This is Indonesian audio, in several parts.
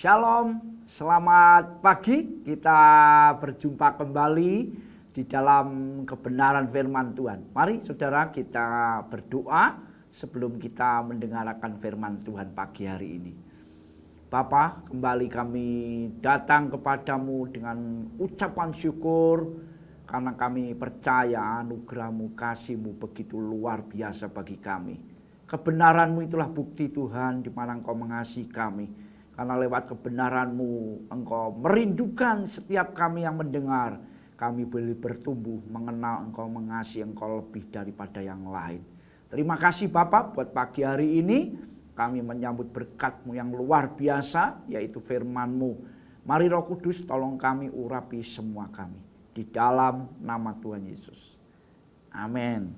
Shalom, selamat pagi. Kita berjumpa kembali di dalam kebenaran firman Tuhan. Mari saudara kita berdoa sebelum kita mendengarkan firman Tuhan pagi hari ini. Bapa, kembali kami datang kepadamu dengan ucapan syukur karena kami percaya anugerah-Mu, kasih-Mu begitu luar biasa bagi kami. Kebenaran-Mu itulah bukti Tuhan di mana Engkau mengasihi kami. Karena lewat kebenaran-Mu Engkau merindukan setiap kami yang mendengar. Kami boleh bertumbuh mengenal Engkau, mengasihi Engkau lebih daripada yang lain. Terima kasih Bapak buat pagi hari ini. Kami menyambut berkat-Mu yang luar biasa, yaitu firman-Mu. Mari Roh Kudus tolong kami urapi semua kami. Di dalam nama Tuhan Yesus. Amin.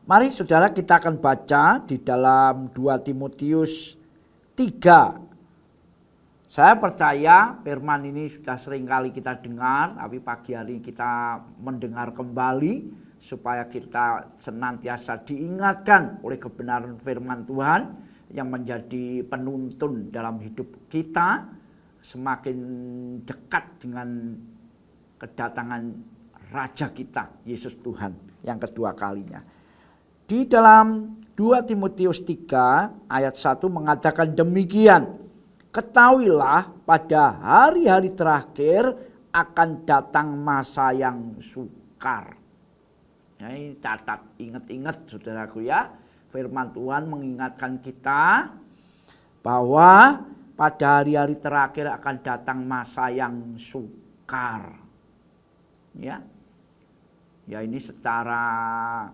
Mari saudara kita akan baca di dalam 2 Timotius 3. Saya percaya firman ini sudah sering kali kita dengar, tapi pagi hari ini kita mendengar kembali supaya kita senantiasa diingatkan oleh kebenaran firman Tuhan yang menjadi penuntun dalam hidup kita, semakin dekat dengan kedatangan Raja kita, Yesus Tuhan yang kedua kalinya. Di dalam 2 Timotius 3 ayat 1 mengatakan demikian. Ketahuilah pada hari-hari terakhir akan datang masa yang sukar. Ya, ini catat, ingat-ingat saudaraku ya. Firman Tuhan mengingatkan kita bahwa pada hari-hari terakhir akan datang masa yang sukar. Ya, ini secara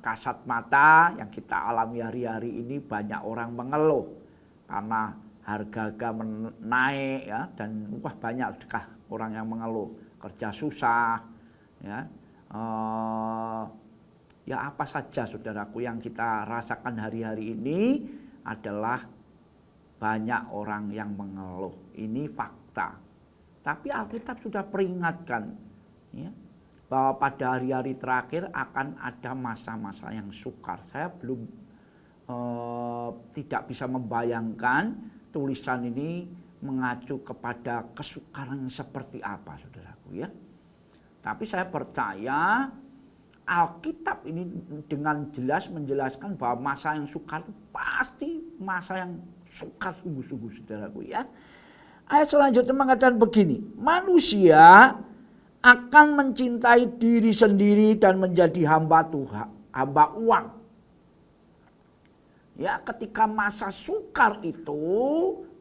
kasat mata yang kita alami hari-hari ini banyak orang mengeluh karena harga naik ya, dan banyak orang yang mengeluh kerja susah ya. Ya apa saja saudaraku yang kita rasakan hari-hari ini adalah banyak orang yang mengeluh. Ini fakta. Tapi Alkitab sudah peringatkan ya, bahwa pada hari-hari terakhir akan ada masa-masa yang sukar. Saya belum tidak bisa membayangkan tulisan ini mengacu kepada kesukaran seperti apa saudaraku ya. Tapi saya percaya Alkitab ini dengan jelas menjelaskan bahwa masa yang sukar itu pasti masa yang sukar sungguh-sungguh saudaraku ya. Ayat selanjutnya mengatakan begini, manusia akan mencintai diri sendiri dan menjadi hamba Tuhan, hamba uang. Ya, ketika masa sukar itu,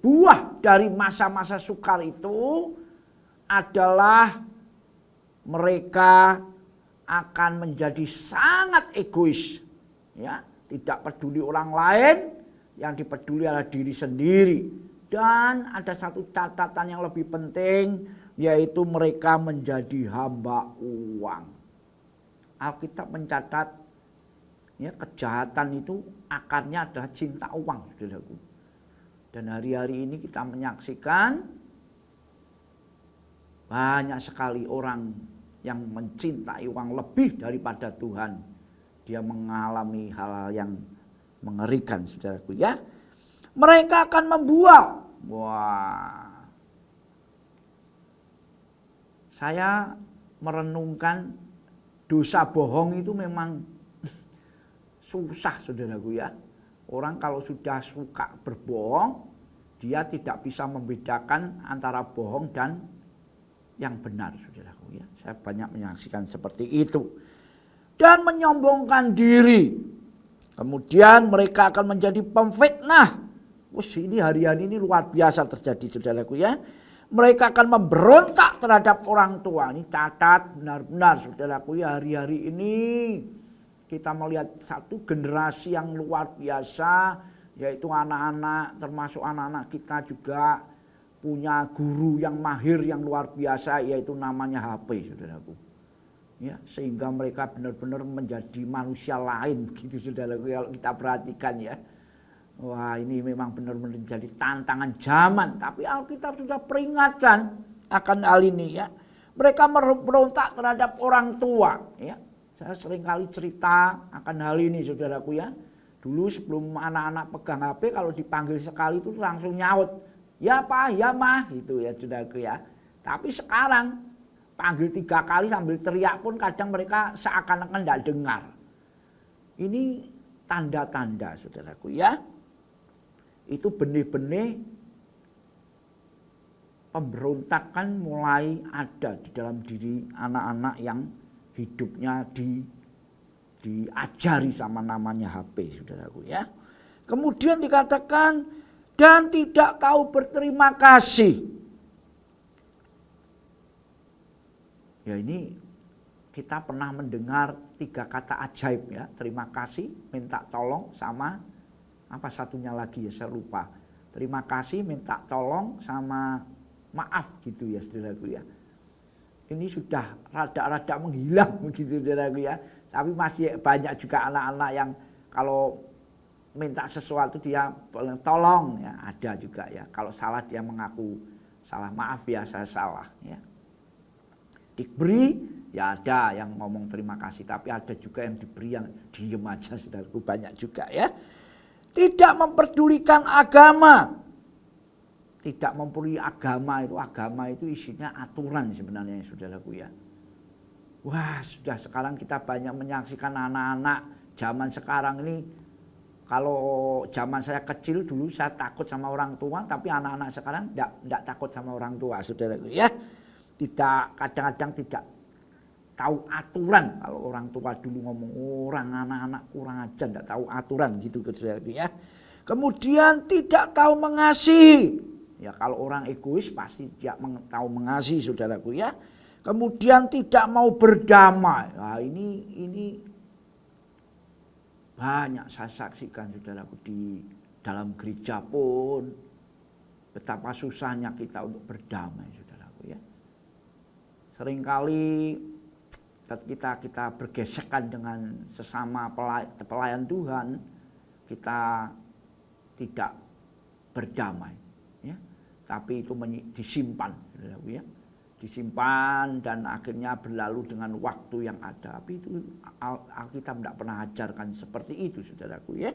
buah dari masa-masa sukar itu adalah mereka akan menjadi sangat egois. Ya, tidak peduli orang lain, yang dipeduli adalah diri sendiri. Dan ada satu catatan yang lebih penting, yaitu mereka menjadi hamba uang. Alkitab mencatat ya, kejahatan itu akarnya adalah cinta uang, saudaraku. Dan hari-hari ini kita menyaksikan banyak sekali orang yang mencintai uang lebih daripada Tuhan. Dia mengalami hal-hal yang mengerikan, saudaraku ya. Mereka akan membual. Wah. Saya merenungkan dosa bohong itu memang susah saudaraku ya. Orang kalau sudah suka berbohong, dia tidak bisa membedakan antara bohong dan yang benar saudaraku ya. Saya banyak menyaksikan seperti itu. Dan menyombongkan diri. Kemudian mereka akan menjadi pemfitnah. Ini hari-hari ini luar biasa terjadi saudaraku ya. Mereka akan memberontak terhadap orang tua. Ini catat benar-benar saudaraku ya, hari-hari ini kita melihat satu generasi yang luar biasa, yaitu anak-anak, termasuk anak-anak kita juga punya guru yang mahir yang luar biasa, yaitu namanya HP saudaraku. Ya, sehingga mereka benar-benar menjadi manusia lain begitu saudaraku kalau kita perhatikan ya. Wah, ini memang benar-benar jadi tantangan zaman. Tapi Alkitab sudah peringatkan akan hal ini ya. Mereka merontak terhadap orang tua ya. Saya sering kali cerita akan hal ini saudaraku ya. Dulu sebelum anak-anak pegang HP, kalau dipanggil sekali itu langsung nyaut. Ya Pak, ya Mah, gitu ya saudaraku ya. Tapi sekarang panggil 3 kali sambil teriak pun kadang mereka seakan-akan tidak dengar. Ini tanda-tanda saudaraku ya. Itu benih-benih pemberontakan mulai ada di dalam diri anak-anak yang hidupnya diajari sama namanya HP saudaraku ya. Kemudian dikatakan dan tidak tahu berterima kasih. Ya ini kita pernah mendengar 3 kata ajaib ya. Terima kasih, minta tolong, sama apa satunya lagi ya saya lupa. Terima kasih, minta tolong, sama maaf gitu ya saudaraku ya. Ini sudah rada-rada menghilang begitu saudaraku ya. Tapi masih banyak juga anak-anak yang kalau minta sesuatu dia tolong ya, ada juga ya. Kalau salah dia mengaku salah, maaf ya saya salah ya. Diberi ya ada yang ngomong terima kasih, tapi ada juga yang diberi yang diem aja saudaraku, banyak juga ya. Tidak memperdulikan agama. Tidak memperoleh agama itu isinya aturan sebenarnya saudaraku ya. Wah sudah sekarang kita banyak menyaksikan anak-anak zaman sekarang ini. Kalau zaman saya kecil dulu saya takut sama orang tua, tapi anak-anak sekarang tidak takut sama orang tua saudaraku ya. Tidak, kadang-kadang tidak tahu aturan. Kalau orang tua dulu ngomong orang anak-anak kurang aja, tidak tahu aturan gitu saudaraku ya. Kemudian tidak tahu mengasihi. Ya kalau orang egois pasti dia tahu mengasihi saudaraku ya. Kemudian tidak mau berdamai. Nah ini banyak saya saksikan saudaraku di dalam gereja pun. Betapa susahnya kita untuk berdamai saudaraku ya. Seringkali kita bergesekan dengan sesama pelayan Tuhan, kita tidak berdamai ya. Tapi itu disimpan saudaraku ya. Disimpan dan akhirnya berlalu dengan waktu yang ada. Tapi itu Alkitab tidak pernah ajarkan seperti itu saudaraku ya.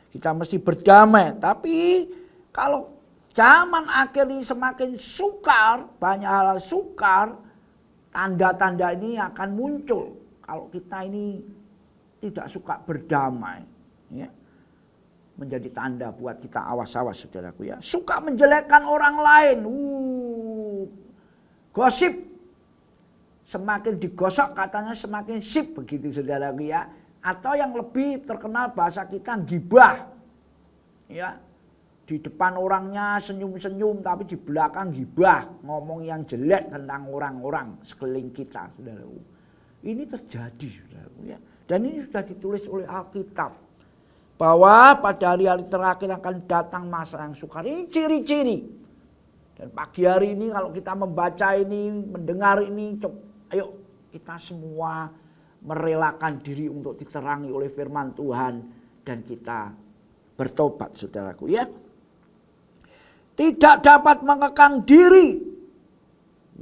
Kita mesti berdamai. Tapi kalau zaman akhir ini semakin sukar, banyak hal sukar, tanda-tanda ini akan muncul. Kalau kita ini tidak suka berdamai ya. Menjadi tanda buat kita awas-awas saudaraku ya. Suka menjelekkan orang lain. Gosip. Semakin digosok katanya semakin sip begitu saudaraku ya. Atau yang lebih terkenal bahasa kita gibah. Ya. Di depan orangnya senyum-senyum tapi di belakang gibah. Ngomong yang jelek tentang orang-orang sekeliling kita saudaraku. Ini terjadi saudaraku ya. Dan ini sudah ditulis oleh Alkitab. Bahwa pada hari-hari terakhir akan datang masa yang sukar. Ini ciri-ciri. Dan pagi hari ini kalau kita membaca ini, mendengar ini, ayo kita semua merelakan diri untuk diterangi oleh firman Tuhan. Dan kita bertobat saudaraku ya. Tidak dapat mengekang diri.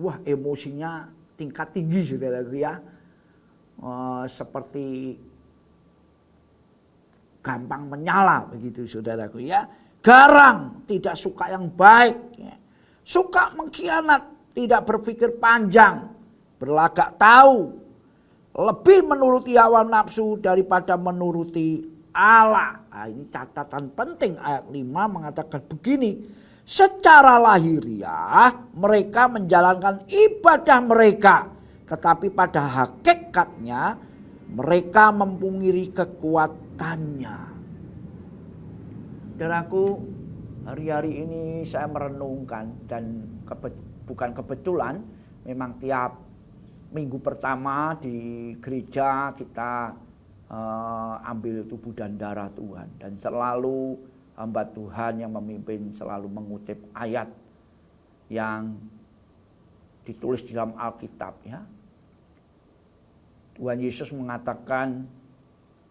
Wah emosinya tingkat tinggi saudaraku ya. Seperti gampang menyala begitu saudaraku ya. Garang, tidak suka yang baik ya. Suka mengkhianat, tidak berpikir panjang, berlagak tahu, lebih menuruti hawa nafsu daripada menuruti Allah. Nah, ini catatan penting ayat 5 mengatakan begini. Secara lahiriah mereka menjalankan ibadah mereka, tetapi pada hakikatnya mereka mempungkiri kekuatannya. Saudaraku, hari-hari ini saya merenungkan dan bukan kebetulan, memang tiap minggu pertama di gereja kita ambil tubuh dan darah Tuhan. Dan selalu hamba Tuhan yang memimpin selalu mengutip ayat yang ditulis di dalam Alkitab ya. Tuhan Yesus mengatakan,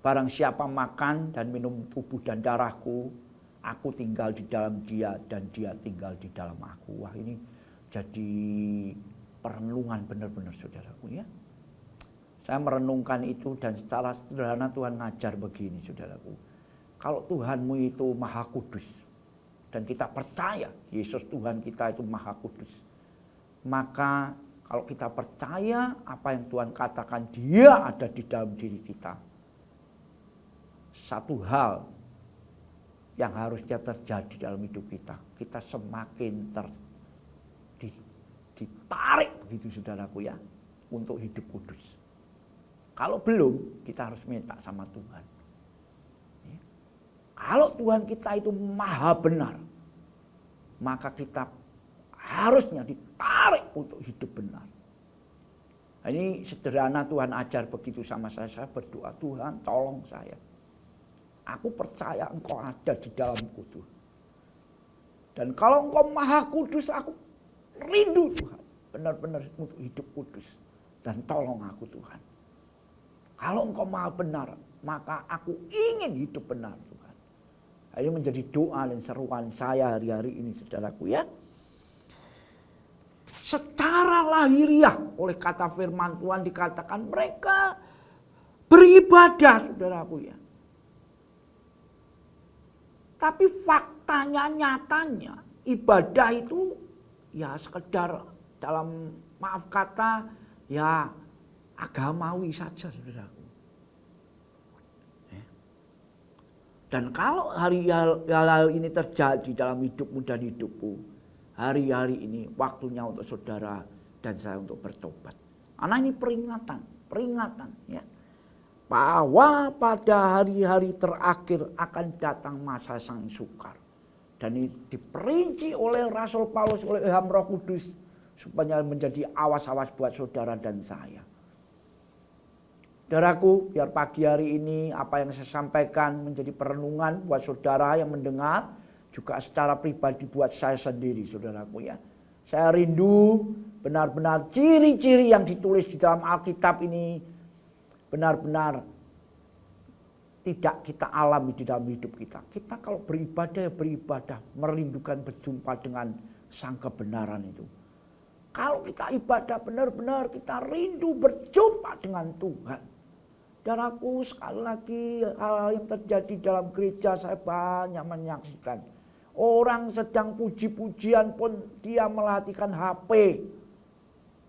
barang siapa makan dan minum tubuh dan darahku, aku tinggal di dalam dia dan dia tinggal di dalam aku. Wah ini jadi perenungan benar-benar saudaraku ya. Saya merenungkan itu dan secara sederhana Tuhan ngajar begini saudaraku. kalau Tuhanmu itu Maha Kudus, dan kita percaya Yesus Tuhan kita itu Maha Kudus, maka kalau kita percaya apa yang Tuhan katakan Dia ada di dalam diri kita, satu hal yang harusnya terjadi dalam hidup kita, kita semakin ditarik begitu saudaraku ya, untuk hidup kudus. Kalau belum, kita harus minta sama Tuhan. Ya. Kalau Tuhan kita itu maha benar, maka kita harusnya ditarik untuk hidup benar. Nah, ini sederhana Tuhan ajar begitu sama saya berdoa, Tuhan tolong saya. Aku percaya Engkau ada di dalamku Tuhan. Dan kalau Engkau maha kudus, aku rindu Tuhan. Benar-benar untuk hidup kudus. Dan tolong aku Tuhan. Kalau Engkau maha benar, maka aku ingin hidup benar Tuhan. Ini menjadi doa dan seruan saya hari-hari ini saudaraku ya. Secara lahiriah oleh kata firman Tuhan dikatakan mereka beribadah saudaraku ya. Tapi faktanya, nyatanya ibadah itu ya sekedar dalam maaf kata ya agamawi saja saudaraku. Dan kalau hal-hal ini terjadi dalam hidupmu dan hidupku, hari-hari ini waktunya untuk saudara dan saya untuk bertobat. Karena ini peringatan ya. Bahwa pada hari-hari terakhir akan datang masa sang sukar. Dan ini diperinci oleh Rasul Paulus, oleh ilham Roh Kudus, supaya menjadi awas-awas buat saudara dan saya. Saudaraku, biar pagi hari ini apa yang saya sampaikan menjadi perenungan buat saudara yang mendengar, juga secara pribadi buat saya sendiri saudaraku ya. Saya rindu benar-benar ciri-ciri yang ditulis di dalam Alkitab ini benar-benar tidak kita alami di dalam hidup kita. Kita kalau beribadah ya beribadah, merindukan berjumpa dengan sang kebenaran itu. Kalau kita ibadah benar-benar kita rindu berjumpa dengan Tuhan. Dan aku sekali lagi hal-hal yang terjadi dalam gereja saya banyak menyaksikan. Orang sedang puji-pujian pun dia melatihkan HP.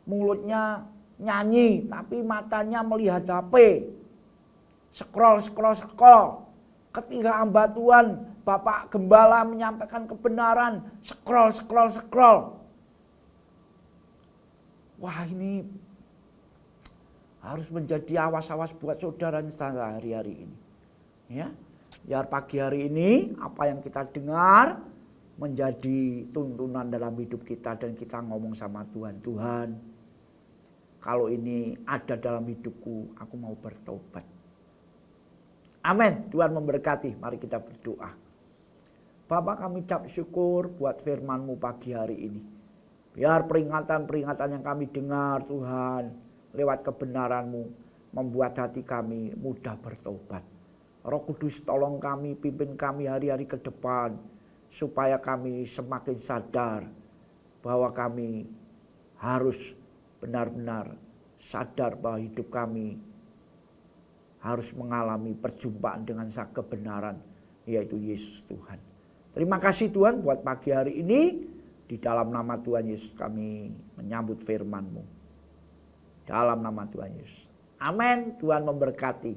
Mulutnya nyanyi tapi matanya melihat HP. Scroll. Ketika hamba Tuhan, Bapak Gembala menyampaikan kebenaran, scroll. Wah, ini harus menjadi awas-awas buat saudara saya hari-hari ini. Ya, biar pagi hari ini apa yang kita dengar menjadi tuntunan dalam hidup kita dan kita ngomong sama Tuhan, Tuhan, kalau ini ada dalam hidupku, aku mau bertobat. Amin. Tuhan memberkati. Mari kita berdoa. Bapak, kami ucap syukur buat firman-Mu pagi hari ini. Biar peringatan-peringatan yang kami dengar Tuhan, lewat kebenaran-Mu, membuat hati kami mudah bertobat. Roh Kudus tolong kami, pimpin kami hari-hari ke depan, supaya kami semakin sadar bahwa kami harus benar-benar sadar bahwa hidup kami harus mengalami perjumpaan dengan sang kebenaran, yaitu Yesus Tuhan. Terima kasih Tuhan buat pagi hari ini. Di dalam nama Tuhan Yesus kami menyambut firman-Mu. Dalam nama Tuhan Yesus. Amin. Tuhan memberkati.